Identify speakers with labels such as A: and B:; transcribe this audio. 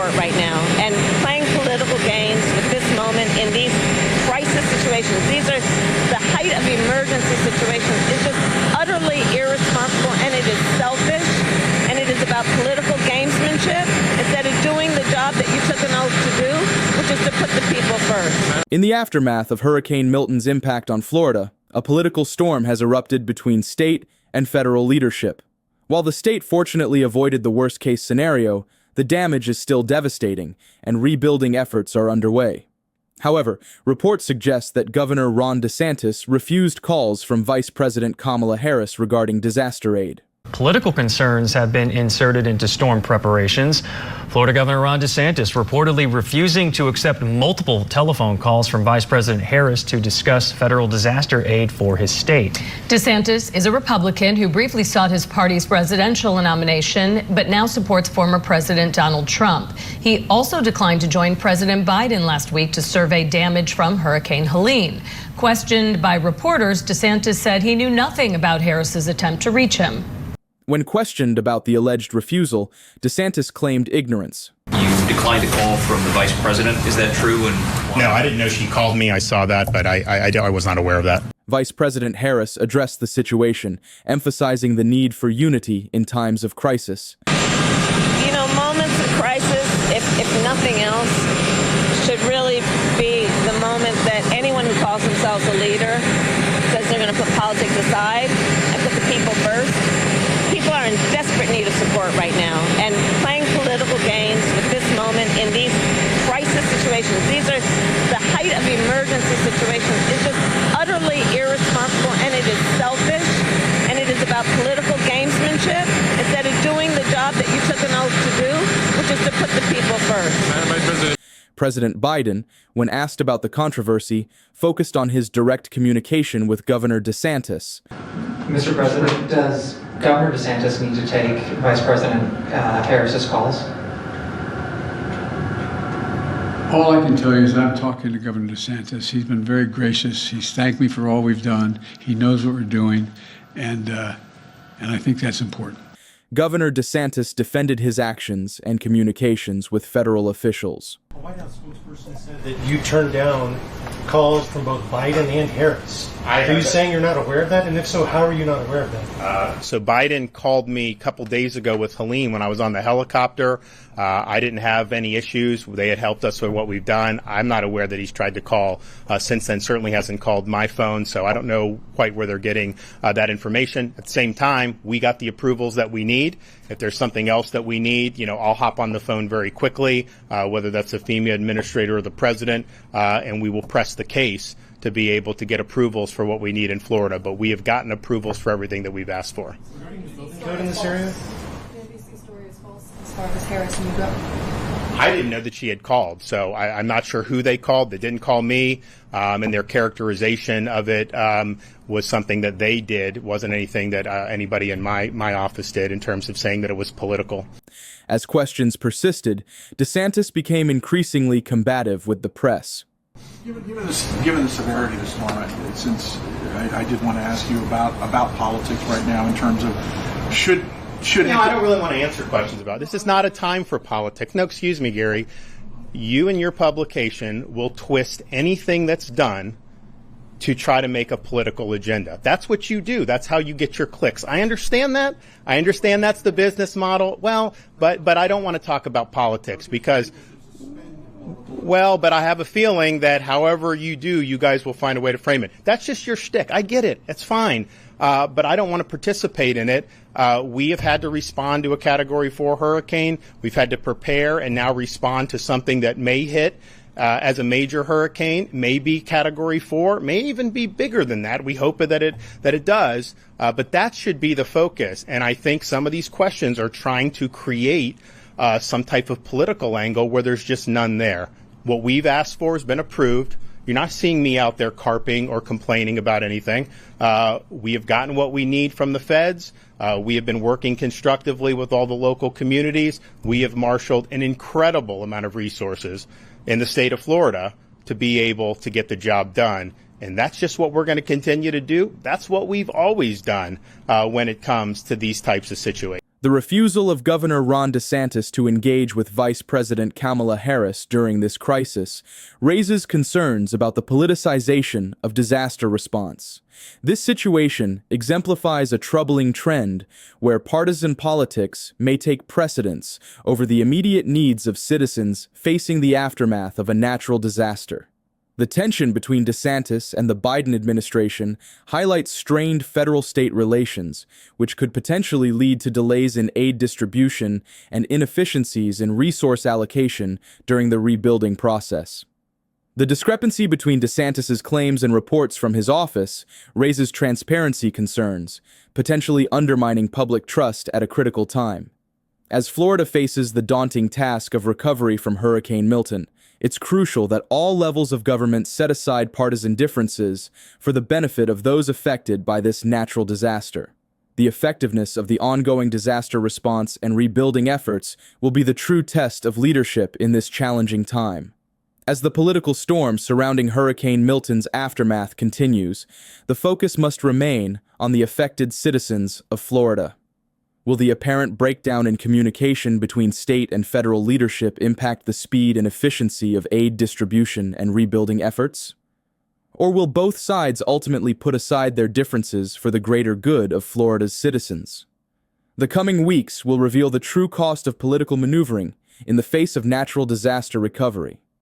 A: support right now. And playing political games with this moment in these crisis situations, these are the height of emergency situations, is just utterly irresponsible, and it is selfish, and it is about political gamesmanship instead of doing the job that you took an oath to do, which is to put the people first.
B: In the aftermath of Hurricane Milton's impact on Florida, a political storm has erupted between state and federal leadership. While the state fortunately avoided the worst-case scenario, the damage is still devastating, and rebuilding efforts are underway. However, reports suggest that Governor Ron DeSantis refused calls from Vice President Kamala Harris regarding disaster aid.
C: Political concerns have been inserted into storm preparations. Florida Governor Ron DeSantis reportedly refusing to accept multiple telephone calls from Vice President Harris to discuss federal disaster aid for his state.
D: DeSantis is a Republican who briefly sought his party's presidential nomination, but now supports former President Donald Trump. He also declined to join President Biden last week to survey damage from Hurricane Helene. Questioned by reporters, DeSantis said he knew nothing about Harris's attempt to reach him.
B: When questioned about the alleged refusal, DeSantis claimed ignorance.
E: You declined a call from the vice president. Is that true?
F: No, I didn't know she called me. I saw that, but I was not aware of that.
B: Vice President Harris addressed the situation, emphasizing the need for unity in times of crisis.
A: You know, moments of crisis, if nothing else, should really be the moment that anyone who calls themselves a leader says they're going to put politics aside and put the people first. People are in desperate need of support right now, and playing political games with this moment in these crisis situations, these are the height of emergency situations, is just utterly irresponsible, and it is selfish, and it is about political gamesmanship instead of doing the job that you took an oath to do, which is to put the people first.
B: President Biden, when asked about the controversy, focused on his direct communication with Governor DeSantis.
G: Mr. President, does Governor DeSantis need to take Vice President Harris's calls?
H: All I can tell you is I'm talking to Governor DeSantis. He's been very gracious. He's thanked me for all we've done. He knows what we're doing, and I think that's important.
B: Governor DeSantis defended his actions and communications with federal officials.
I: A White House spokesperson said that you turned down calls from both Biden and Harris. Are you saying you're not aware of that? And if so, how are you not aware of that?
F: So Biden called me a couple days ago with Helene when I was on the helicopter. I didn't have any issues. They had helped us with what we've done. I'm not aware that he's tried to call since then. Certainly hasn't called my phone, so I don't know quite where they're getting that information. At the same time, we got the approvals that we need. If there's something else that we need, I'll hop on the phone very quickly, whether that's the FEMA administrator or the president, and we will press the case to be able to get approvals for what we need in Florida. But we have gotten approvals for everything that we've asked for.
I: Code in this area?
D: As far as Harris and you go.
F: I didn't know that she had called, so I'm not sure who they called. They didn't call me, and their characterization of it was something that they did. It wasn't anything that anybody in my office did in terms of saying that it was political.
B: As questions persisted, DeSantis became increasingly combative with the press.
J: Given the severity of the storm, since I did want to ask you about politics right now in terms of should
F: I don't really want to answer questions about this. Is not a time for politics. No, excuse me, Gary. You and your publication will twist anything that's done to try to make a political agenda. That's what you do. That's how you get your clicks. I understand that. I understand that's the business model. Well, but I don't want to talk about politics because, but I have a feeling that however you do, you guys will find a way to frame it. That's just your shtick. I get it. It's fine. But I don't want to participate in it. We have had to respond to a Category 4 hurricane. We've had to prepare and now respond to something that may hit as a major hurricane, may be Category 4, may even be bigger than that. We hope that it does. But that should be the focus. And I think some of these questions are trying to create some type of political angle where there's just none there. What we've asked for has been approved. You're not seeing me out there carping or complaining about anything. We have gotten what we need from the feds. We have been working constructively with all the local communities. We have marshaled an incredible amount of resources in the state of Florida to be able to get the job done. And that's just what we're going to continue to do. That's what we've always done when it comes to these types of situations.
B: The refusal of Governor Ron DeSantis to engage with Vice President Kamala Harris during this crisis raises concerns about the politicization of disaster response. This situation exemplifies a troubling trend where partisan politics may take precedence over the immediate needs of citizens facing the aftermath of a natural disaster. The tension between DeSantis and the Biden administration highlights strained federal-state relations, which could potentially lead to delays in aid distribution and inefficiencies in resource allocation during the rebuilding process. The discrepancy between DeSantis's claims and reports from his office raises transparency concerns, potentially undermining public trust at a critical time. As Florida faces the daunting task of recovery from Hurricane Milton, it's crucial that all levels of government set aside partisan differences for the benefit of those affected by this natural disaster. The effectiveness of the ongoing disaster response and rebuilding efforts will be the true test of leadership in this challenging time. As the political storm surrounding Hurricane Milton's aftermath continues, the focus must remain on the affected citizens of Florida. Will the apparent breakdown in communication between state and federal leadership impact the speed and efficiency of aid distribution and rebuilding efforts? Or will both sides ultimately put aside their differences for the greater good of Florida's citizens? The coming weeks will reveal the true cost of political maneuvering in the face of natural disaster recovery.